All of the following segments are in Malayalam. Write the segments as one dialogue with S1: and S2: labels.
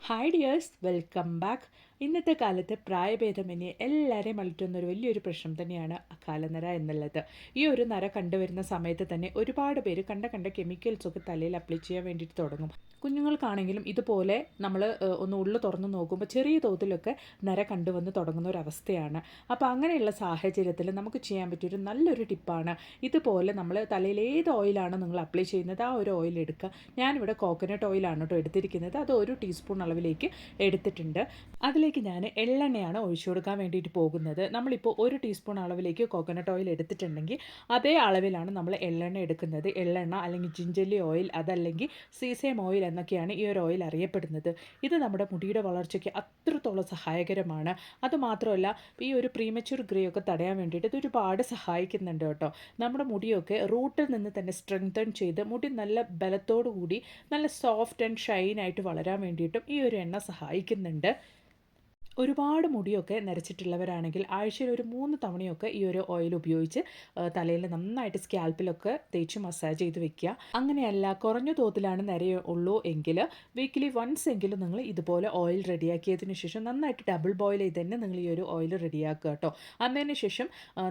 S1: Hi dears, welcome back. ഇന്നത്തെ കാലത്ത് പ്രായഭേദമന്യേ എല്ലാവരെയും അലട്ടുന്ന ഒരു വലിയൊരു പ്രശ്നം തന്നെയാണ് കാലനര എന്നുള്ളത്. ഈ ഒരു നര കണ്ടുവരുന്ന സമയത്ത് തന്നെ ഒരുപാട് പേര് കണ്ട കെമിക്കൽസൊക്കെ തലയിൽ അപ്ലൈ ചെയ്യാൻ വേണ്ടിയിട്ട് തുടങ്ങും. കുഞ്ഞുങ്ങൾക്കാണെങ്കിലും ഇതുപോലെ നമ്മൾ ഒന്ന് ഉള്ളു തുറന്ന് നോക്കുമ്പോൾ ചെറിയ തോതിലൊക്കെ നര കണ്ടുവന്ന് തുടങ്ങുന്ന ഒരു അവസ്ഥയാണ്. അപ്പോൾ അങ്ങനെയുള്ള സാഹചര്യത്തിൽ നമുക്ക് ചെയ്യാൻ പറ്റിയൊരു നല്ലൊരു ടിപ്പാണ് ഇതുപോലെ നമ്മൾ തലയിൽ ഏത് ഓയിലാണ് നിങ്ങൾ അപ്ലൈ ചെയ്യുന്നത് ആ ഒരു ഓയിൽ എടുക്കുക. ഞാനിവിടെ കോക്കനട്ട് ഓയിലാണ് കേട്ടോ എടുത്തിരിക്കുന്നത്. അത് 1 ടീസ്പൂൺ അളവിലേക്ക് എടുത്തിട്ടുണ്ട്. അതിലേക്ക് ഞാൻ എള്ളെണ്ണയാണ് ഒഴിച്ചു കൊടുക്കാൻ വേണ്ടിയിട്ട് പോകുന്നത്. നമ്മളിപ്പോൾ 1 ടീസ്പൂൺ അളവിലേക്ക് കോക്കനട്ട് ഓയിൽ എടുത്തിട്ടുണ്ടെങ്കിൽ അതേ അളവിലാണ് നമ്മൾ എള്ളെണ്ണ എടുക്കുന്നത്. എള്ളെണ്ണ അല്ലെങ്കിൽ ജിഞ്ചല്ലി ഓയിൽ, അതല്ലെങ്കിൽ സീസേം ഓയിൽ എന്നൊക്കെയാണ് ഈ ഒരു ഓയിൽ അറിയപ്പെടുന്നത്. ഇത് നമ്മുടെ മുടിയുടെ വളർച്ചയ്ക്ക് അത്രത്തോളം സഹായകരമാണ്. അതുമാത്രമല്ല, ഈ ഒരു പ്രീമച്യൂർ ഗ്രേ ഒക്കെ തടയാൻ വേണ്ടിയിട്ട് ഇത് ഒരുപാട് സഹായിക്കുന്നുണ്ട് കേട്ടോ. നമ്മുടെ മുടിയൊക്കെ റൂട്ടിൽ നിന്ന് തന്നെ സ്ട്രെങ്തൻ ചെയ്ത് മുടി നല്ല ബലത്തോടു കൂടി നല്ല സോഫ്റ്റ് ആൻഡ് ഷൈൻ ആയിട്ട് വളരാൻ വേണ്ടിയിട്ടും ഈ ഒരു എണ്ണ സഹായിക്കുന്നുണ്ട്. ഒരുപാട് മുടിയൊക്കെ നരച്ചിട്ടുള്ളവരാണെങ്കിൽ ആഴ്ചയിൽ ഒരു 3 തവണയൊക്കെ ഈ ഒരു ഓയിൽ ഉപയോഗിച്ച് തലയിൽ നന്നായിട്ട് സ്കാൽപ്പിലൊക്കെ തേച്ച് മസാജ് ചെയ്ത് വെക്കുക. അങ്ങനെയല്ല കുറഞ്ഞ തോതിലാണ് നരയുള്ളൂ എങ്കിൽ വീക്കിലി വൺസ് എങ്കിലും നിങ്ങൾ ഇതുപോലെ ഓയിൽ റെഡിയാക്കിയതിന് ശേഷം നന്നായിട്ട് ഡബിൾ ബോയിൽ ചെയ്ത് തന്നെ നിങ്ങൾ ഈ ഒരു ഓയിൽ റെഡിയാക്കുക കേട്ടോ. അതിന് ശേഷം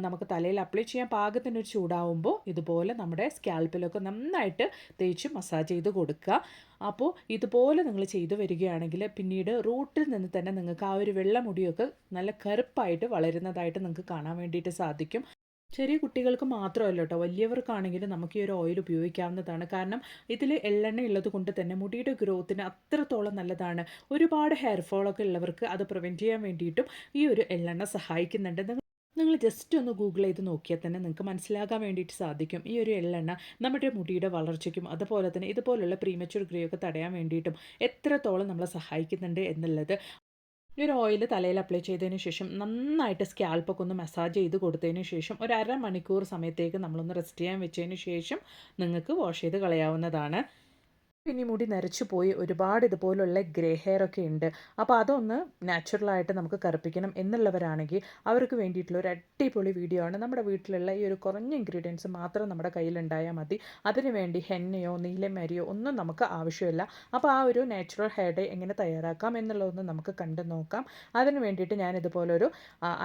S1: നമുക്ക് തലയിൽ അപ്ലൈ ചെയ്യാൻ പാകത്തിനൊരു ചൂടാവുമ്പോൾ ഇതുപോലെ നമ്മുടെ സ്കാൽപ്പിലൊക്കെ നന്നായിട്ട് തേച്ച് മസാജ് ചെയ്ത് കൊടുക്കുക. അപ്പോൾ ഇതുപോലെ നിങ്ങൾ ചെയ്തു വരികയാണെങ്കിൽ പിന്നീട് റൂട്ടിൽ നിന്ന് തന്നെ നിങ്ങൾക്ക് ആ ഒരു വെള്ള മുടിയൊക്കെ നല്ല കറുപ്പായിട്ട് വളരുന്നതായിട്ട് നിങ്ങൾക്ക് കാണാൻ വേണ്ടിയിട്ട് സാധിക്കും. ചെറിയ കുട്ടികൾക്ക് മാത്രമല്ല കേട്ടോ, വലിയവർക്കാണെങ്കിലും നമുക്ക് ഈ ഒരു ഓയിൽ ഉപയോഗിക്കാവുന്നതാണ്. കാരണം ഇതിൽ എള്ളെണ്ണ ഉള്ളത് കൊണ്ട് തന്നെ മുടിയുടെ ഗ്രോത്തിന് അത്രത്തോളം നല്ലതാണ്. ഒരുപാട് ഹെയർ ഫോളൊക്കെ ഉള്ളവർക്ക് അത് പ്രിവെൻറ്റ് ചെയ്യാൻ വേണ്ടിയിട്ടും ഈ ഒരു എള്ളെണ്ണ സഹായിക്കുന്നുണ്ട്. നിങ്ങൾ ജസ്റ്റ് ഒന്ന് ഗൂഗിൾ ചെയ്ത് നോക്കിയാൽ തന്നെ നിങ്ങൾക്ക് മനസ്സിലാക്കാൻ വേണ്ടിയിട്ട് സാധിക്കും. ഈ ഒരു എള്ളെണ്ണ നമ്മുടെ മുടിയുടെ വളർച്ചയ്ക്കും അതുപോലെ തന്നെ ഇതുപോലുള്ള പ്രീമച്യൂർ ഗ്രേ ഒക്കെ തടയാൻ വേണ്ടിയിട്ടും എത്രത്തോളം നമ്മളെ സഹായിക്കുന്നുണ്ട് എന്നുള്ളത്. ഈ ഒരു ഓയിൽ തലയിൽ അപ്ലൈ ചെയ്തതിന് ശേഷം നന്നായിട്ട് സ്കാൽപ്പൊക്കെ ഒന്ന് മസാജ് ചെയ്ത് കൊടുത്തതിന് ശേഷം ഒരു അരമണിക്കൂർ സമയത്തേക്ക് നമ്മളൊന്ന് റെസ്റ്റ് ചെയ്യാൻ വെച്ചതിന് ശേഷം നിങ്ങൾക്ക് വാഷ് ചെയ്ത് കളയാവുന്നതാണ്. പിന്നെ മുടി നരച്ചു പോയി ഒരുപാട് ഇതുപോലുള്ള ഗ്രേ ഹെയർ ഒക്കെ ഉണ്ട്. അപ്പോൾ അതൊന്ന് നാച്ചുറലായിട്ട് നമുക്ക് കറുപ്പിക്കണം എന്നുള്ളവരാണെങ്കിൽ അവർക്ക് വേണ്ടിയിട്ടുള്ള ഒരു അടിപൊളി വീഡിയോ ആണ്. നമ്മുടെ വീട്ടിലുള്ള ഈ ഒരു കുറഞ്ഞ ഇൻഗ്രീഡിയൻസ് മാത്രം നമ്മുടെ കയ്യിലുണ്ടായാൽ മതി. അതിനുവേണ്ടി ഹെന്നയോ നീലമരിയോ ഒന്നും നമുക്ക് ആവശ്യമില്ല. അപ്പോൾ ആ ഒരു നാച്ചുറൽ ഹെയർ ഡേ എങ്ങനെ തയ്യാറാക്കാം എന്നുള്ളതൊന്ന് നമുക്ക് കണ്ടു നോക്കാം. അതിന് വേണ്ടിയിട്ട് ഞാൻ ഇതുപോലൊരു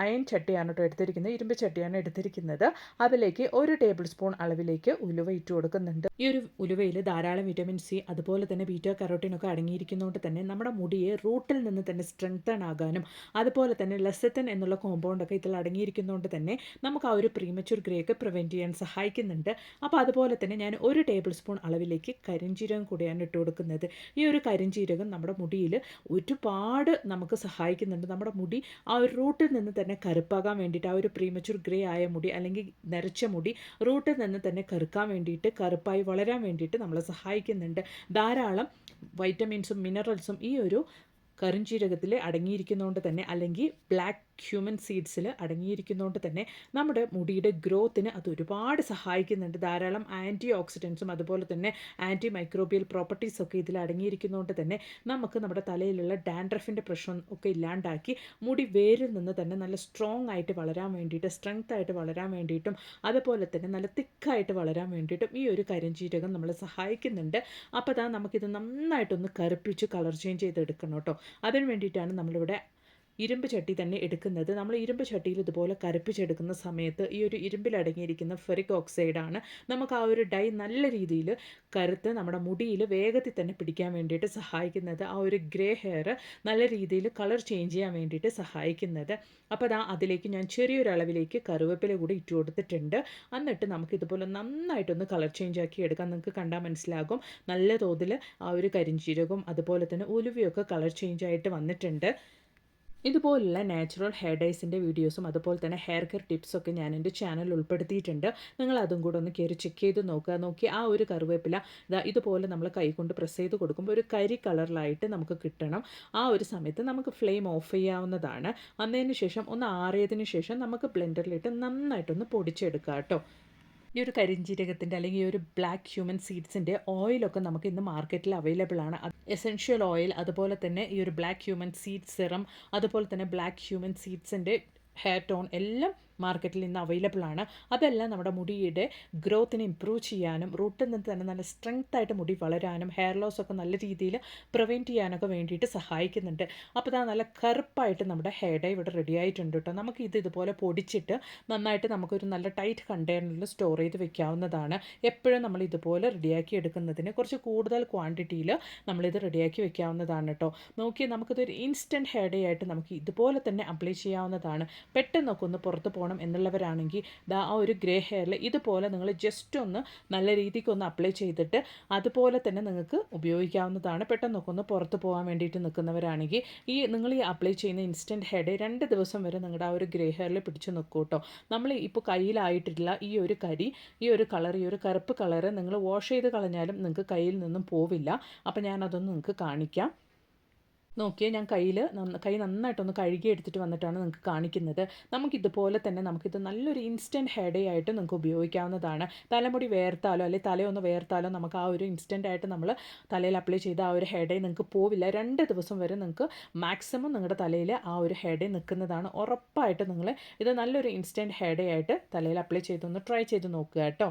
S1: അയൺ ചട്ടിയാണ് കേട്ടോ എടുത്തിരിക്കുന്നത്, ഇരുമ്പ് ചട്ടിയാണ് എടുത്തിരിക്കുന്നത്. അതിലേക്ക് 1 ടേബിൾ സ്പൂൺ അളവിലേക്ക് ഉലുവ ഇട്ട് കൊടുക്കുന്നുണ്ട്. ഈ ഒരു ഉലുവയിൽ ധാരാളം വിറ്റമിൻ സി അതുപോലെ തന്നെ ബീറ്റാ കരോട്ടീനൊക്കെ അടങ്ങിയിരിക്കുന്നതുകൊണ്ട് തന്നെ നമ്മുടെ മുടിയെ റൂട്ടിൽ നിന്ന് തന്നെ സ്ട്രെങ്തൻ ആകാനും അതുപോലെ തന്നെ ലെസത്തൻ എന്നുള്ള കോമ്പൗണ്ടൊക്കെ ഇതിൽ അടങ്ങിയിരിക്കുന്നതുകൊണ്ട് തന്നെ നമുക്ക് ആ ഒരു പ്രീമച്യൂർ ഗ്രേ ഒക്കെ പ്രിവെൻറ്റ് ചെയ്യാൻ സഹായിക്കുന്നുണ്ട്. അപ്പോൾ അതുപോലെ തന്നെ ഞാൻ 1 ടേബിൾ സ്പൂൺ അളവിലേക്ക് കരിഞ്ജീരകം കൂടിയാണ് ഇട്ട് കൊടുക്കുന്നത്. ഈ ഒരു കരിഞ്ജീരകം നമ്മുടെ മുടിയിൽ ഒരുപാട് നമുക്ക് സഹായിക്കുന്നുണ്ട്. നമ്മുടെ മുടി ആ ഒരു റൂട്ടിൽ നിന്ന് തന്നെ കറുപ്പാകാൻ വേണ്ടിയിട്ട്, ആ ഒരു പ്രീമച്യൂർ ഗ്രേ ആയ മുടി അല്ലെങ്കിൽ നരച്ച മുടി റൂട്ടിൽ നിന്ന് തന്നെ കറുക്കാൻ വേണ്ടിയിട്ട്, കറുപ്പായി വളരാൻ വേണ്ടിയിട്ട് നമ്മളെ സഹായിക്കുന്നുണ്ട്. ധാരാളം വൈറ്റമിൻസും മിനറൽസും ഈ ഒരു കരിഞ്ജീരകത്തിൽ അടങ്ങിയിരിക്കുന്നതുകൊണ്ട് തന്നെ, അല്ലെങ്കിൽ ബ്ലാക്ക് ഹ്യൂമൻ സീഡ്സിൽ അടങ്ങിയിരിക്കുന്നതുകൊണ്ട് തന്നെ നമ്മുടെ മുടിയുടെ ഗ്രോത്തിന് അത് ഒരുപാട് സഹായിക്കുന്നുണ്ട്. ധാരാളം ആൻറ്റി ഓക്സിഡൻസും അതുപോലെ തന്നെ ആൻറ്റി മൈക്രോബിയൽ പ്രോപ്പർട്ടീസൊക്കെ ഇതിൽ അടങ്ങിയിരിക്കുന്നതുകൊണ്ട് തന്നെ നമുക്ക് നമ്മുടെ തലയിലുള്ള ഡാൻഡ്രഫിൻ്റെ പ്രശ്നം ഒക്കെ ഇല്ലാണ്ടാക്കി മുടി വേരിൽ നിന്ന് തന്നെ നല്ല സ്ട്രോങ് ആയിട്ട് വളരാൻ വേണ്ടിയിട്ട്, സ്ട്രെങ്ത് ആയിട്ട് വളരാൻ വേണ്ടിയിട്ടും അതുപോലെ തന്നെ നല്ല തിക്കായിട്ട് വളരാൻ വേണ്ടിയിട്ടും ഈ ഒരു കരിഞ്ജീരകം നമ്മളെ സഹായിക്കുന്നുണ്ട്. അപ്പോൾ നമുക്കിത് നന്നായിട്ടൊന്ന് കറുപ്പിച്ച് കളർ ചേഞ്ച് ചെയ്തെടുക്കണം കേട്ടോ. അതിന് വേണ്ടിയിട്ടാണ് നമ്മളിവിടെ ഇരുമ്പ് ചട്ടി തന്നെ എടുക്കുന്നത്. നമ്മൾ ഇരുമ്പ് ചട്ടിയിൽ ഇതുപോലെ കറുപ്പിച്ചെടുക്കുന്ന സമയത്ത് ഈ ഒരു ഇരുമ്പിൽ അടങ്ങിയിരിക്കുന്ന ഫെറിക് ഓക്സൈഡാണ് നമുക്ക് ആ ഒരു ഡൈ നല്ല രീതിയിൽ കറുത്ത് നമ്മുടെ മുടിയിൽ വേഗത്തിൽ തന്നെ പിടിക്കാൻ വേണ്ടിയിട്ട് സഹായിക്കുന്നത്. ആ ഒരു ഗ്രേ ഹെയർ നല്ല രീതിയിൽ കളർ ചേഞ്ച് ചെയ്യാൻ വേണ്ടിയിട്ട് സഹായിക്കുന്നത്. അപ്പോൾ അതിലേക്ക് ഞാൻ ചെറിയൊരു അളവിലേക്ക് കറിവേപ്പില കൂടി ഇട്ട് കൊടുത്തിട്ടുണ്ട്. എന്നിട്ട് നമുക്ക് ഇതുപോലെ നന്നായിട്ടൊന്ന് കളർ ചേഞ്ച് ആക്കി എടുക്കാം. നിങ്ങൾക്ക് കണ്ടാൽ മനസ്സിലാകും നല്ല തോതിൽ ആ ഒരു കരിഞ്ജീരകവും അതുപോലെ തന്നെ ഉലുവയൊക്കെ കളർ ചേഞ്ച് ആയിട്ട് വന്നിട്ടുണ്ട്. ഇതുപോലുള്ള നാച്ചുറൽ ഹെയർ ഡൈസിൻ്റെ വീഡിയോസും അതുപോലെ തന്നെ ഹെയർ കെയർ ടിപ്സൊക്കെ ഞാൻ എൻ്റെ ചാനലിൽ ഉൾപ്പെടുത്തിയിട്ടുണ്ട്. നിങ്ങൾ അതും കൂടെ ഒന്ന് കയറി ചെക്ക് ചെയ്ത് നോക്കി ആ ഒരു കറിവേപ്പില ഇതുപോലെ നമ്മൾ കൈകൊണ്ട് പ്രസ് ചെയ്ത് കൊടുക്കുമ്പോൾ ഒരു കരി കളറിലായിട്ട് നമുക്ക് കിട്ടണം. ആ ഒരു സമയത്ത് നമുക്ക് ഫ്ലെയിം ഓഫ് ചെയ്യാവുന്നതാണ്. അതിന് ശേഷം ഒന്ന് ആറിയതിന് ശേഷം നമുക്ക് ബ്ലെൻഡറിലിട്ട് നന്നായിട്ടൊന്ന് പൊടിച്ചെടുക്കാം കേട്ടോ. ഈ ഒരു കരിഞ്ജീരകത്തിൻ്റെ അല്ലെങ്കിൽ ഈ ഒരു ബ്ലാക്ക് ഹ്യൂമൻ സീഡ്സിൻ്റെ ഓയിലൊക്കെ നമുക്ക് ഇന്ന് മാർക്കറ്റിൽ അവൈലബിൾ ആണ്. എസെൻഷ്യൽ ഓയിൽ, അതുപോലെ തന്നെ ഈ ഒരു ബ്ലാക്ക് ഹ്യൂമൻ സീഡ് സിറം, അതുപോലെ തന്നെ ബ്ലാക്ക് ഹ്യൂമൻ സീഡ്സിൻ്റെ ഹെയർ ടോൺ എല്ലാം മാർക്കറ്റിൽ ഇന്ന് അവൈലബിൾ ആണ്. അതെല്ലാം നമ്മുടെ മുടിയുടെ ഗ്രോത്തിനെ ഇമ്പ്രൂവ് ചെയ്യാനും റൂട്ടിൽ നിന്ന് തന്നെ നല്ല സ്ട്രെങ്ത് ആയിട്ട് മുടി വളരാനും ഹെയർ ലോസ് ഒക്കെ നല്ല രീതിയിൽ പ്രിവെൻറ്റ് ചെയ്യാനൊക്കെ വേണ്ടിയിട്ട് സഹായിക്കുന്നുണ്ട്. അപ്പോൾ ഇതാ നല്ല കറുപ്പായിട്ട് നമ്മുടെ ഹെയർ ഡൈ ഇവിടെ റെഡി ആയിട്ടുണ്ട് കേട്ടോ. നമുക്ക് ഇതുപോലെ പൊടിച്ചിട്ട് നന്നായിട്ട് നമുക്കൊരു നല്ല ടൈറ്റ് കണ്ടെയ്നറിൽ സ്റ്റോർ ചെയ്ത് വെക്കാവുന്നതാണ്. എപ്പോഴും നമ്മൾ ഇതുപോലെ റെഡിയാക്കി എടുക്കുന്നതിന് കുറച്ച് കൂടുതൽ ക്വാണ്ടിറ്റിയിൽ നമ്മളിത് റെഡിയാക്കി വെക്കാവുന്നതാണ് കേട്ടോ. നോക്കി നമുക്കിതൊരു ഇൻസ്റ്റൻറ്റ് ഹെയർ ഡേ ആയിട്ട് നമുക്ക് ഇതുപോലെ തന്നെ അപ്ലൈ ചെയ്യാവുന്നതാണ്. പെട്ടെന്നൊക്കെ ഒന്ന് പുറത്ത് പോകണം എന്നുള്ളവരാണെങ്കിൽ ആ ഒരു ഗ്രേ ഹെയറിൽ ഇതുപോലെ നിങ്ങൾ ജസ്റ്റ് ഒന്ന് നല്ല രീതിക്ക് ഒന്ന് അപ്ലൈ ചെയ്തിട്ട് അതുപോലെ തന്നെ നിങ്ങൾക്ക് ഉപയോഗിക്കാവുന്നതാണ്. പെട്ടെന്നൊക്കെ ഒന്ന് പുറത്ത് പോകാൻ വേണ്ടിയിട്ട് നിൽക്കുന്നവരാണെങ്കിൽ നിങ്ങൾ ഈ അപ്ലൈ ചെയ്യുന്ന ഇൻസ്റ്റൻറ്റ് ഹെയർ ഡേ 2 ദിവസം വരെ നിങ്ങളുടെ ആ ഒരു ഗ്രേ ഹെയറിൽ പിടിച്ച് നിൽക്കും കേട്ടോ. നമ്മൾ ഇപ്പോൾ കയ്യിലായിട്ടുള്ള ഈ ഒരു കരി, ഈ ഒരു കളർ, ഈ ഒരു കറുപ്പ് കളറ് നിങ്ങൾ വാഷ് ചെയ്ത് കളഞ്ഞാലും നിങ്ങൾക്ക് കയ്യിൽ നിന്നും പോവില്ല. അപ്പോൾ ഞാനതൊന്ന് നിങ്ങൾക്ക് കാണിക്കാം. നോക്കിയാൽ ഞാൻ കൈ നന്നായിട്ടൊന്ന് കഴുകി എടുത്തിട്ട് വന്നിട്ടാണ് നിങ്ങൾക്ക് കാണിക്കുന്നത്. നമുക്കിതുപോലെ തന്നെ നമുക്കിത് നല്ലൊരു ഇൻസ്റ്റൻറ്റ് ഹെയർ ഡേ ആയിട്ട് നിങ്ങൾക്ക് ഉപയോഗിക്കാവുന്നതാണ്. തലമുടി വേർത്താലോ അല്ലെങ്കിൽ തലയൊന്ന് വേർത്താലോ നമുക്ക് ആ ഒരു ഇൻസ്റ്റൻ്റ് ആയിട്ട് നമ്മൾ തലയിൽ അപ്ലൈ ചെയ്ത ആ ഒരു ഹെയർ ഡേ നിങ്ങൾക്ക് പോവില്ല. 2 ദിവസം വരെ നിങ്ങൾക്ക് മാക്സിമം നിങ്ങളുടെ തലയിൽ ആ ഒരു ഹെയർ ഡേ നിൽക്കുന്നതാണ്. ഉറപ്പായിട്ട് നിങ്ങൾ ഇത് നല്ലൊരു ഇൻസ്റ്റൻറ്റ് ഹെയർ ഡേ ആയിട്ട് തലയിൽ അപ്ലൈ ചെയ്തൊന്ന് ട്രൈ ചെയ്ത് നോക്കുക കേട്ടോ.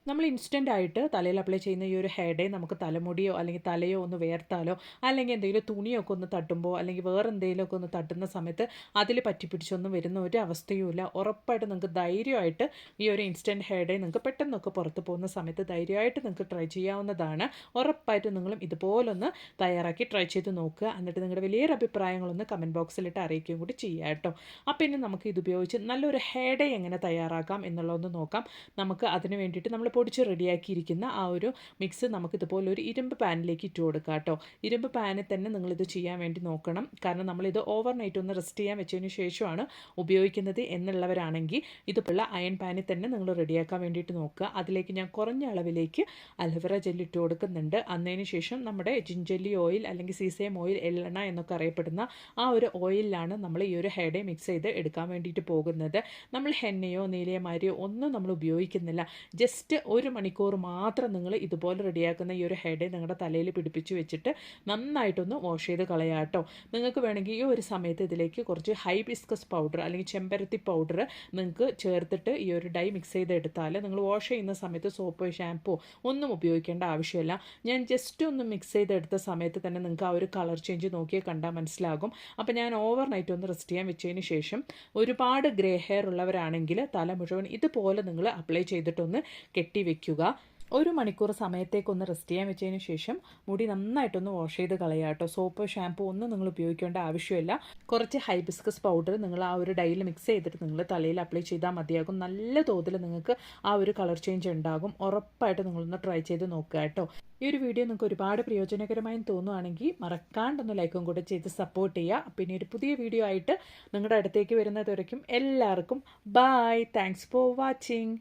S1: നമ്മൾ ഇൻസ്റ്റൻ്റ് ആയിട്ട് തലയിൽ അപ്ലൈ ചെയ്യുന്ന ഈ ഒരു ഹെയർ ഡേ നമുക്ക് തലമുടിയോ അല്ലെങ്കിൽ തലയോ ഒന്ന് വേർത്താലോ അല്ലെങ്കിൽ എന്തെങ്കിലും തുണിയൊക്കെ ഒന്ന് തട്ടുമ്പോൾ അല്ലെങ്കിൽ വേറെ എന്തെങ്കിലുമൊക്കെ ഒന്ന് തട്ടുന്ന സമയത്ത് അതിൽ പറ്റിപ്പിടിച്ചൊന്നും വരുന്ന ഒരു അവസ്ഥയുമില്ല. ഉറപ്പായിട്ട് നിങ്ങൾക്ക് ധൈര്യമായിട്ട് ഈ ഒരു ഇൻസ്റ്റൻറ്റ് ഹെയർ ഡേ നിങ്ങൾക്ക് പെട്ടെന്നൊക്കെ പുറത്ത് പോകുന്ന സമയത്ത് ധൈര്യമായിട്ട് നിങ്ങൾക്ക് ട്രൈ ചെയ്യാവുന്നതാണ്. ഉറപ്പായിട്ട് നിങ്ങളും ഇതുപോലൊന്ന് തയ്യാറാക്കി ട്രൈ ചെയ്ത് നോക്കുക. എന്നിട്ട് നിങ്ങളുടെ വലിയൊരു അഭിപ്രായങ്ങളൊന്ന് കമൻറ്റ് ബോക്സിലിട്ട് അറിയിക്കുകയും കൂടി ചെയ്യുക കേട്ടോ. അപ്പോൾ ഇനി നമുക്ക് ഇതുപയോഗിച്ച് നല്ലൊരു ഹെയർ ഡേ എങ്ങനെ തയ്യാറാക്കാം എന്നുള്ളതൊന്ന് നോക്കാം. നമുക്ക് അതിന് വേണ്ടിയിട്ട് നമ്മൾ പൊടിച്ച് റെഡിയാക്കിയിരിക്കുന്ന ആ ഒരു മിക്സ് നമുക്ക് ഇതുപോലെ ഒരു ഇരുമ്പ് പാനിലേക്ക് ഇട്ട് കൊടുക്കുക കേട്ടോ. ഇരുമ്പ് പാനിൽ തന്നെ നിങ്ങളിത് ചെയ്യാൻ വേണ്ടി നോക്കണം. കാരണം നമ്മളിത് ഓവർനൈറ്റ് ഒന്ന് റെസ്റ്റ് ചെയ്യാൻ വെച്ചതിന് ശേഷമാണ് ഉപയോഗിക്കുന്നത് എന്നുള്ളവരാണെങ്കിൽ ഇതുപോലുള്ള അയൺ പാനിൽ തന്നെ നിങ്ങൾ റെഡിയാക്കാൻ വേണ്ടിയിട്ട് നോക്കുക. അതിലേക്ക് ഞാൻ കുറഞ്ഞ അളവിലേക്ക് അലോവേറ ജെൽ ഇട്ട് കൊടുക്കുന്നുണ്ട്. അതിന് ശേഷം നമ്മുടെ ജിഞ്ചല്ലി ഓയിൽ അല്ലെങ്കിൽ സീസേം ഓയിൽ, എള്ളെണ്ണ എന്നൊക്കെ അറിയപ്പെടുന്ന ആ ഒരു ഓയിലാണ് നമ്മൾ ഈ ഒരു ഹെയർ ഡേ മിക്സ് ചെയ്ത് എടുക്കാൻ വേണ്ടിയിട്ട് പോകുന്നത്. നമ്മൾ ഹെന്നയോ നീലയമാരിയോ ഒന്നും നമ്മൾ ഉപയോഗിക്കുന്നില്ല. ജസ്റ്റ് 1 മണിക്കൂർ മാത്രം നിങ്ങൾ ഇതുപോലെ റെഡിയാക്കുന്ന ഈ ഒരു ഹെയർ ഡേ നിങ്ങളുടെ തലയിൽ പിടിപ്പിച്ച് വെച്ചിട്ട് നന്നായിട്ടൊന്ന് വാഷ് ചെയ്ത് കളയാം കേട്ടോ. നിങ്ങൾക്ക് വേണമെങ്കിൽ ഈ ഒരു സമയത്ത് ഇതിലേക്ക് കുറച്ച് ഹൈബിസ്കസ് പൗഡർ അല്ലെങ്കിൽ ചെമ്പരത്തി പൗഡർ നിങ്ങൾക്ക് ചേർത്തിട്ട് ഈ ഒരു ഡൈ മിക്സ് ചെയ്തെടുത്താൽ നിങ്ങൾ വാഷ് ചെയ്യുന്ന സമയത്ത് സോപ്പോ ഷാമ്പോ ഒന്നും ഉപയോഗിക്കേണ്ട ആവശ്യമില്ല. ഞാൻ ജസ്റ്റ് ഒന്ന് മിക്സ് ചെയ്തെടുത്ത സമയത്ത് തന്നെ നിങ്ങൾക്ക് ആ ഒരു കളർ ചേഞ്ച് നോക്കിയാൽ കണ്ടാൽ മനസ്സിലാകും. അപ്പോൾ ഞാൻ ഓവർനൈറ്റ് ഒന്ന് റെസ്റ്റ് ചെയ്യാൻ വെച്ചതിന് ശേഷം ഒരുപാട് ഗ്രേ ഹെയർ ഉള്ളവരാണെങ്കിൽ തല മുഴുവൻ ഇതുപോലെ നിങ്ങൾ അപ്ലൈ ചെയ്തിട്ടൊന്ന് കെട്ടി വെക്കുക. 1 മണിക്കൂർ സമയത്തേക്കൊന്ന് റെസ്റ്റ് ചെയ്യാൻ വെച്ചതിന് ശേഷം മുടി നന്നായിട്ടൊന്ന് വാഷ് ചെയ്ത് കളയുക കേട്ടോ. സോപ്പ് ഷാമ്പൂ ഒന്നും നിങ്ങൾ ഉപയോഗിക്കേണ്ട ആവശ്യമില്ല. കുറച്ച് ഹൈബിസ്കസ് പൗഡർ നിങ്ങൾ ആ ഒരു ഡൈയിൽ മിക്സ് ചെയ്തിട്ട് നിങ്ങൾ തലയിൽ അപ്ലൈ ചെയ്താൽ മതിയാകും. നല്ല തോതിൽ നിങ്ങൾക്ക് ആ ഒരു കളർ ചേഞ്ച് ഉണ്ടാകും. ഉറപ്പായിട്ട് നിങ്ങളൊന്ന് ട്രൈ ചെയ്ത് നോക്കുക കേട്ടോ. ഈ ഒരു വീഡിയോ നിങ്ങൾക്ക് ഒരുപാട് പ്രയോജനകരമായി തോന്നുകയാണെങ്കിൽ മറക്കാണ്ടൊന്ന് ലൈക്കും കൂടെ ചെയ്ത് സപ്പോർട്ട് ചെയ്യുക. പിന്നെ ഒരു പുതിയ വീഡിയോ ആയിട്ട് നിങ്ങളുടെ അടുത്തേക്ക് വരുന്നത് വരയ്ക്കും എല്ലാവർക്കും ബൈ. Thanks for watching.